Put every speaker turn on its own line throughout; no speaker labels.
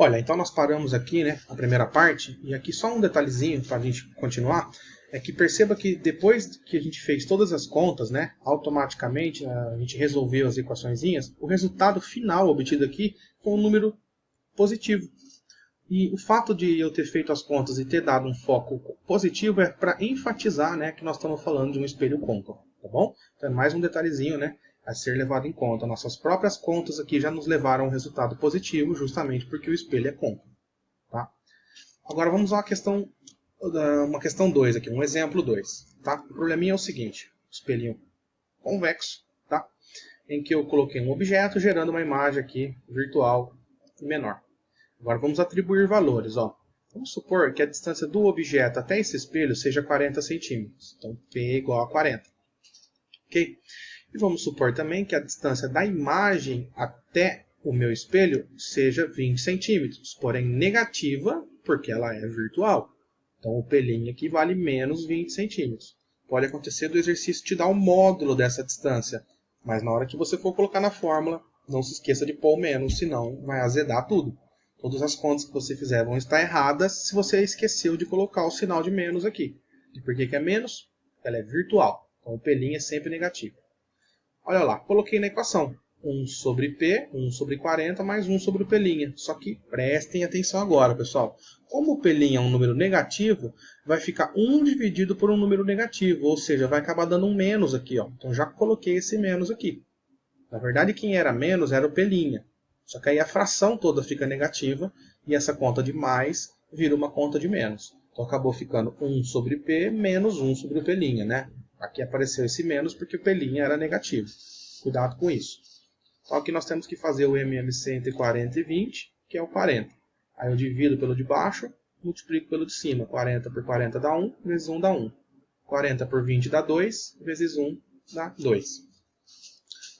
Olha, então nós paramos aqui, né, a primeira parte, e aqui só um detalhezinho para a gente continuar, é que perceba que depois que a gente fez todas as contas, né, automaticamente a gente resolveu as equaçõezinhas, o resultado final obtido aqui foi um número positivo. E o fato de eu ter feito as contas e ter dado um foco positivo é para enfatizar, né, que nós estamos falando de um espelho côncavo, tá bom? Então é mais um detalhezinho, né, a ser levado em conta. Nossas próprias contas aqui já nos levaram a um resultado positivo, justamente porque o espelho é côncavo, tá? Agora vamos a uma questão 2 aqui, um exemplo 2, tá? O probleminha é o seguinte, espelhinho convexo, tá? Em que eu coloquei um objeto gerando uma imagem aqui virtual menor. Agora vamos atribuir valores, ó. Vamos supor que a distância do objeto até esse espelho seja 40 centímetros. Então P é igual a 40. Ok? E vamos supor também que a distância da imagem até o meu espelho seja 20 centímetros, porém negativa, porque ela é virtual. Então o pelinho aqui vale menos 20 centímetros. Pode acontecer do exercício te dar um módulo dessa distância, mas na hora que você for colocar na fórmula, não se esqueça de pôr o menos, senão vai azedar tudo. Todas as contas que você fizer vão estar erradas se você esqueceu de colocar o sinal de menos aqui. E por que é menos? Ela é virtual. Então o pelinho é sempre negativo. Olha lá, coloquei na equação 1 sobre P, 1 sobre 40, mais 1 sobre o pelinha. Só que prestem atenção agora, pessoal. Como o pelinha é um número negativo, vai ficar 1 dividido por um número negativo, ou seja, vai acabar dando um menos aqui. Ó. Então já coloquei esse menos aqui. Na verdade, quem era menos era o pelinha. Só que aí a fração toda fica negativa e essa conta de mais vira uma conta de menos. Então acabou ficando 1 sobre P menos 1 sobre o pelinha, né? Aqui apareceu esse menos porque o pelinha era negativo. Cuidado com isso. Então aqui nós temos que fazer o MMC entre 40 e 20, que é o 40. Aí eu divido pelo de baixo, multiplico pelo de cima. 40 por 40 dá 1, vezes 1 dá 1. 40 por 20 dá 2, vezes 1 dá 2.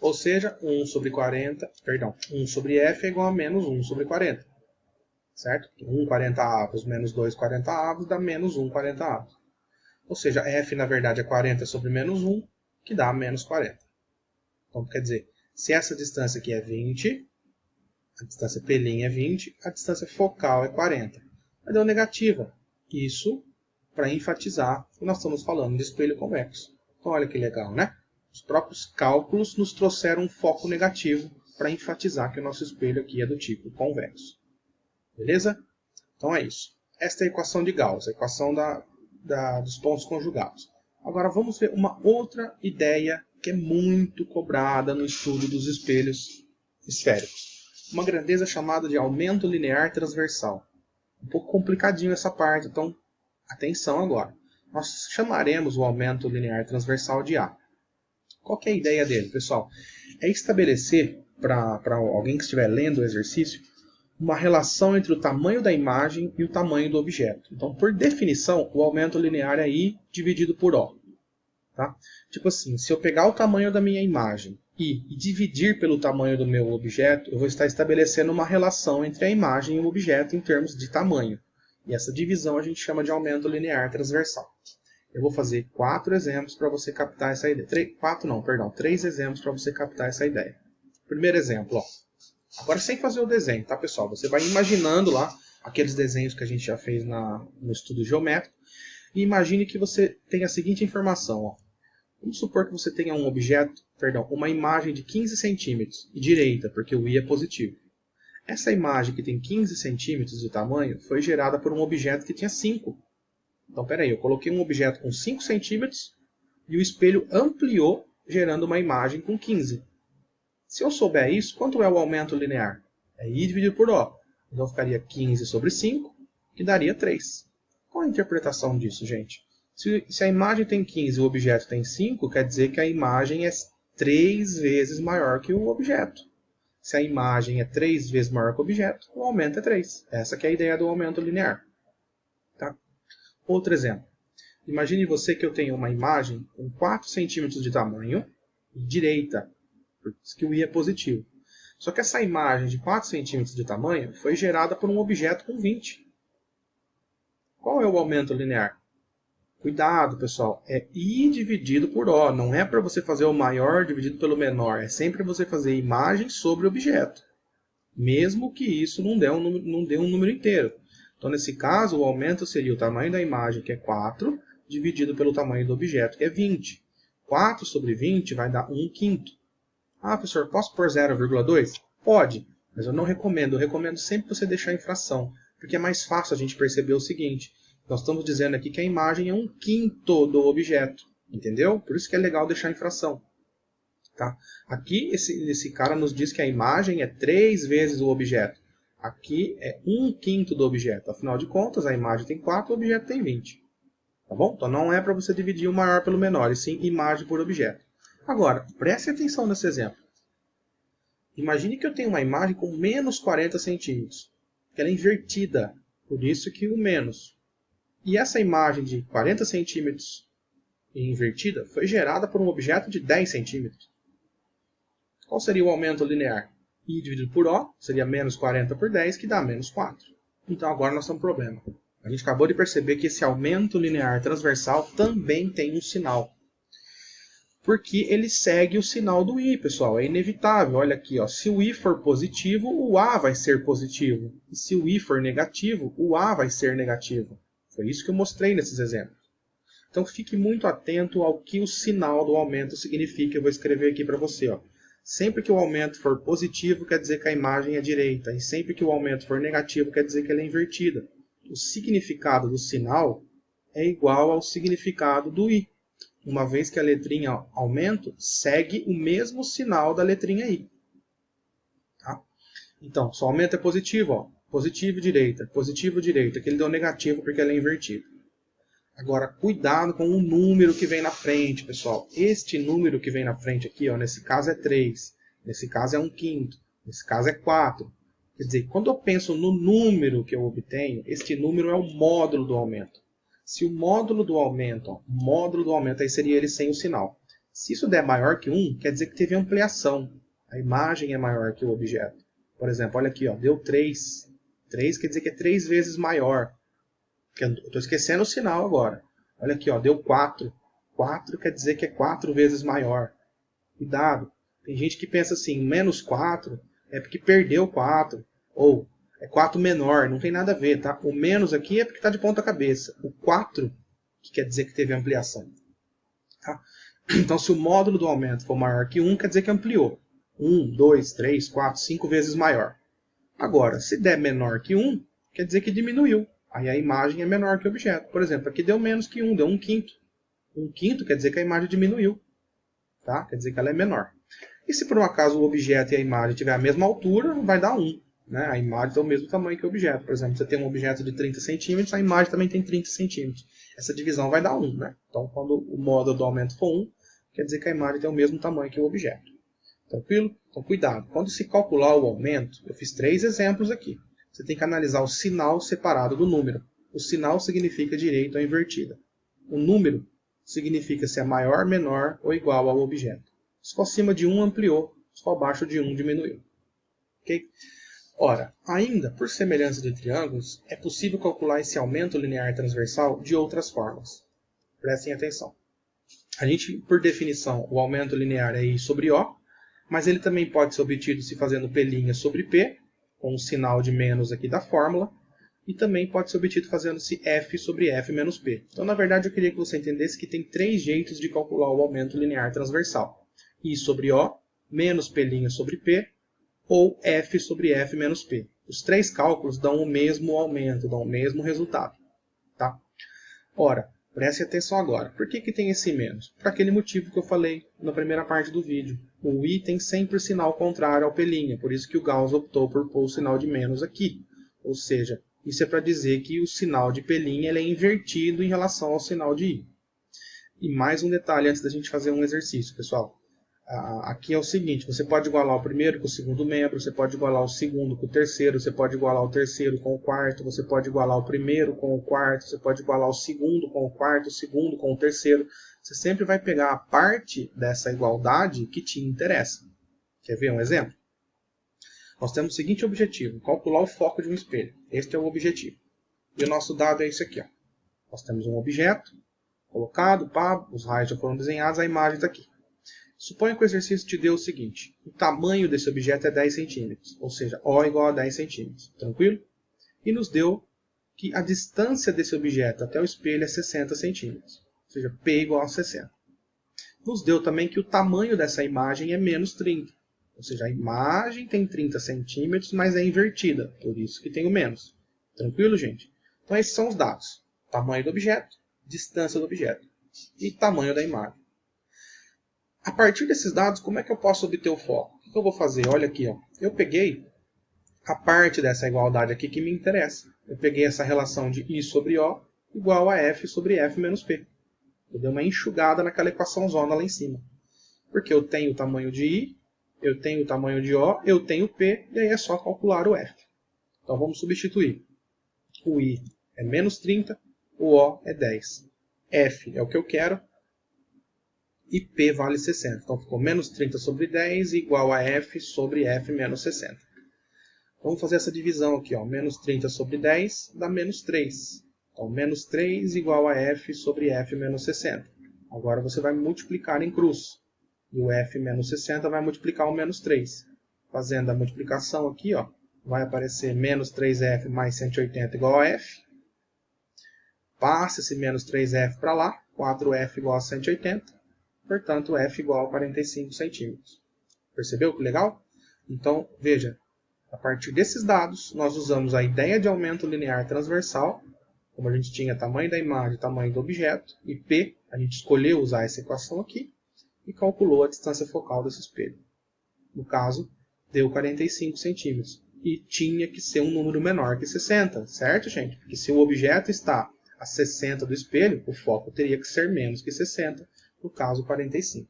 Ou seja, 1 sobre 1 sobre f é igual a menos 1 sobre 40. Certo? 1 40 avos menos 2 40 avos dá menos 1 40 avos. Ou seja, f na verdade é 40 sobre menos 1, que dá menos 40. Então quer dizer, se essa distância aqui é 20, a distância pelinha é 20, a distância focal é 40. Mas deu negativa. Isso para enfatizar que nós estamos falando de espelho convexo. Então olha que legal, né? Os próprios cálculos nos trouxeram um foco negativo para enfatizar que o nosso espelho aqui é do tipo convexo. Beleza? Então é isso. Esta é a equação de Gauss, a equação dos pontos conjugados. Agora vamos ver uma outra ideia que é muito cobrada no estudo dos espelhos esféricos. Uma grandeza chamada de aumento linear transversal. Um pouco complicadinho essa parte, então atenção agora. Nós chamaremos o aumento linear transversal de A. Qual que é a ideia dele, pessoal? É estabelecer, para alguém que estiver lendo o exercício, uma relação entre o tamanho da imagem e o tamanho do objeto. Então, por definição, o aumento linear é I dividido por O. Tá? Tipo assim, se eu pegar o tamanho da minha imagem e dividir pelo tamanho do meu objeto, eu vou estar estabelecendo uma relação entre a imagem e o objeto em termos de tamanho. E essa divisão a gente chama de aumento linear transversal. Eu vou fazer 4 exemplos para você captar essa ideia. 3 exemplos para você captar essa ideia. Primeiro exemplo, ó. Agora sem fazer o desenho, tá, pessoal? Você vai imaginando lá aqueles desenhos que a gente já fez no estudo geométrico e imagine que você tem a seguinte informação, ó. Vamos supor que você tenha uma imagem de 15 centímetros e direita, porque o I é positivo. Essa imagem que tem 15 centímetros de tamanho foi gerada por um objeto que tinha 5. Então, peraí, eu coloquei um objeto com 5 centímetros e o espelho ampliou, gerando uma imagem com 15. Se eu souber isso, quanto é o aumento linear? É I dividido por O. Então ficaria 15 sobre 5, que daria 3. Qual a interpretação disso, gente? Se a imagem tem 15 e o objeto tem 5, quer dizer que a imagem é 3 vezes maior que o objeto. Se a imagem é 3 vezes maior que o objeto, o aumento é 3. Essa que é a ideia do aumento linear. Tá? Outro exemplo. Imagine você que eu tenho uma imagem com 4 centímetros de tamanho e direita, porque o I é positivo. Só que essa imagem de 4 centímetros de tamanho foi gerada por um objeto com 20. Qual é o aumento linear? Cuidado, pessoal, é I dividido por O. Não é para você fazer o maior dividido pelo menor. É sempre você fazer imagem sobre objeto. mesmo que isso não dê um número inteiro. Então, nesse caso, o aumento seria o tamanho da imagem, que é 4, dividido pelo tamanho do objeto, que é 20. 4 sobre 20 vai dar 1/5. Ah, professor, posso pôr 0,2? Pode, mas eu não recomendo. Eu recomendo sempre você deixar em fração, porque é mais fácil a gente perceber o seguinte. Nós estamos dizendo aqui que a imagem é 1/5 do objeto, entendeu? Por isso que é legal deixar em fração. Tá? Aqui, esse cara nos diz que a imagem é 3 vezes o objeto. Aqui é 1/5 do objeto. Afinal de contas, a imagem tem 4, o objeto tem 20. Tá bom? Então não é para você dividir o maior pelo menor, e sim imagem por objeto. Agora, preste atenção nesse exemplo. Imagine que eu tenho uma imagem com menos 40 centímetros. Ela é invertida, por isso que o menos. E essa imagem de 40 centímetros invertida foi gerada por um objeto de 10 centímetros. Qual seria o aumento linear? I dividido por O seria menos 40 por 10, que dá menos 4. Então agora nós temos um problema. A gente acabou de perceber que esse aumento linear transversal também tem um sinal. Porque ele segue o sinal do I, pessoal. É inevitável. Olha aqui, ó. Se o I for positivo, o A vai ser positivo. E se o I for negativo, o A vai ser negativo. Foi isso que eu mostrei nesses exemplos. Então fique muito atento ao que o sinal do aumento significa. Eu vou escrever aqui para você. Ó. Sempre que o aumento for positivo, quer dizer que a imagem é direita. E sempre que o aumento for negativo, quer dizer que ela é invertida. O significado do sinal é igual ao significado do I. Uma vez que a letrinha aumento segue o mesmo sinal da letrinha I. Tá? Então, se o aumento é positivo, ó, positivo direita, que ele deu negativo porque ele é invertido. Agora, cuidado com o número que vem na frente, pessoal. Este número que vem na frente aqui, ó, nesse caso é 3, nesse caso é 1/5, nesse caso é 4. Quer dizer, quando eu penso no número que eu obtenho, este número é o módulo do aumento. Se o módulo do aumento, aí seria ele sem o sinal. Se isso der maior que 1, quer dizer que teve ampliação. A imagem é maior que o objeto. Por exemplo, olha aqui, ó, deu 3. 3 quer dizer que é 3 vezes maior. Eu estou esquecendo o sinal agora. Olha aqui, ó, deu 4. 4 quer dizer que é 4 vezes maior. Cuidado. Tem gente que pensa assim, menos 4 é porque perdeu 4. Ou é 4 menor, não tem nada a ver, tá? O menos aqui é porque está de ponta cabeça. O 4 que quer dizer que teve ampliação. Tá? Então, se o módulo do aumento for maior que 1, quer dizer que ampliou. 1, 2, 3, 4, 5 vezes maior. Agora, se der menor que 1, quer dizer que diminuiu. Aí a imagem é menor que o objeto. Por exemplo, aqui deu menos que 1, deu 1/5. 1/5 quer dizer que a imagem diminuiu. Tá? Quer dizer que ela é menor. E se por um acaso o objeto e a imagem tiver a mesma altura, vai dar 1. Né? A imagem tem o mesmo tamanho que o objeto. Por exemplo, você tem um objeto de 30 centímetros, a imagem também tem 30 centímetros. Essa divisão vai dar 1. Né? Então, quando o módulo do aumento for 1, quer dizer que a imagem tem o mesmo tamanho que o objeto. Tranquilo? Então, cuidado. Quando se calcular o aumento, eu fiz 3 exemplos aqui. Você tem que analisar o sinal separado do número. O sinal significa direita ou invertida. O número significa se é maior, menor ou igual ao objeto. Se for acima de 1, ampliou. Se for abaixo de 1, diminuiu. Ok? Ora, ainda, por semelhança de triângulos, é possível calcular esse aumento linear transversal de outras formas. Prestem atenção. A gente, por definição, o aumento linear é I sobre O, mas ele também pode ser obtido se fazendo P' sobre P, com um sinal de menos aqui da fórmula, e também pode ser obtido fazendo-se F sobre F menos P. Então, na verdade, eu queria que você entendesse que tem 3 jeitos de calcular o aumento linear transversal. I sobre O, menos P' sobre P, ou F sobre F menos P. Os 3 cálculos dão o mesmo aumento, dão o mesmo resultado. Tá? Ora, preste atenção agora. Por que tem esse menos? Por aquele motivo que eu falei na primeira parte do vídeo. O I tem sempre o sinal contrário ao P', por isso que o Gauss optou por pôr o sinal de menos aqui. Ou seja, isso é para dizer que o sinal de P' ele é invertido em relação ao sinal de I. E mais um detalhe antes da gente fazer um exercício, pessoal. Aqui é o seguinte, você pode igualar o primeiro com o segundo membro, você pode igualar o segundo com o terceiro, você pode igualar o terceiro com o quarto, você pode igualar o primeiro com o quarto, você pode igualar o segundo com o quarto, o segundo com o terceiro. Você sempre vai pegar a parte dessa igualdade que te interessa. Quer ver um exemplo? Nós temos o seguinte objetivo, calcular o foco de um espelho. Este é o objetivo. E o nosso dado é esse aqui. Ó. Nós temos um objeto colocado, os raios já foram desenhados, a imagem está aqui. Suponha que o exercício te deu o seguinte: o tamanho desse objeto é 10 centímetros, ou seja, O igual a 10 centímetros. Tranquilo? E nos deu que a distância desse objeto até o espelho é 60 centímetros, ou seja, P igual a 60. Nos deu também que o tamanho dessa imagem é menos 30, ou seja, a imagem tem 30 centímetros, mas é invertida, por isso que tem o menos. Tranquilo, gente? Então esses são os dados: tamanho do objeto, distância do objeto e tamanho da imagem. A partir desses dados, como é que eu posso obter o foco? O que eu vou fazer? Olha aqui, ó. Eu peguei a parte dessa igualdade aqui que me interessa. Eu peguei essa relação de I sobre O igual a F sobre F menos P. Eu dei uma enxugada naquela equação zona lá em cima. Porque eu tenho o tamanho de I, eu tenho o tamanho de O, eu tenho P, e aí é só calcular o F. Então vamos substituir. O I é menos 30, o O é 10. F é o que eu quero, e P vale 60. Então ficou menos 30 sobre 10 igual a F sobre F menos 60. Vamos fazer essa divisão aqui. Ó. Menos 30 sobre 10 dá menos 3. Então menos 3 igual a F sobre F menos 60. Agora você vai multiplicar em cruz. E o F menos 60 vai multiplicar o menos 3. Fazendo a multiplicação aqui, ó, vai aparecer menos 3F mais 180 igual a F. Passa esse menos 3F para lá. 4F igual a 180. Portanto, F igual a 45 centímetros. Percebeu que legal? Então, veja, a partir desses dados, nós usamos a ideia de aumento linear transversal, como a gente tinha tamanho da imagem, tamanho do objeto, e P, a gente escolheu usar essa equação aqui, e calculou a distância focal desse espelho. No caso, deu 45 centímetros. E tinha que ser um número menor que 60, certo, gente? Porque se o objeto está a 60 do espelho, o foco teria que ser menos que 60, no caso 45.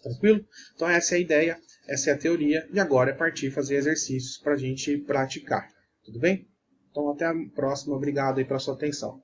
Tranquilo? Então essa é a ideia, essa é a teoria, e agora é partir fazer exercícios para a gente praticar. Tudo bem? Então até a próxima, obrigado aí pela sua atenção.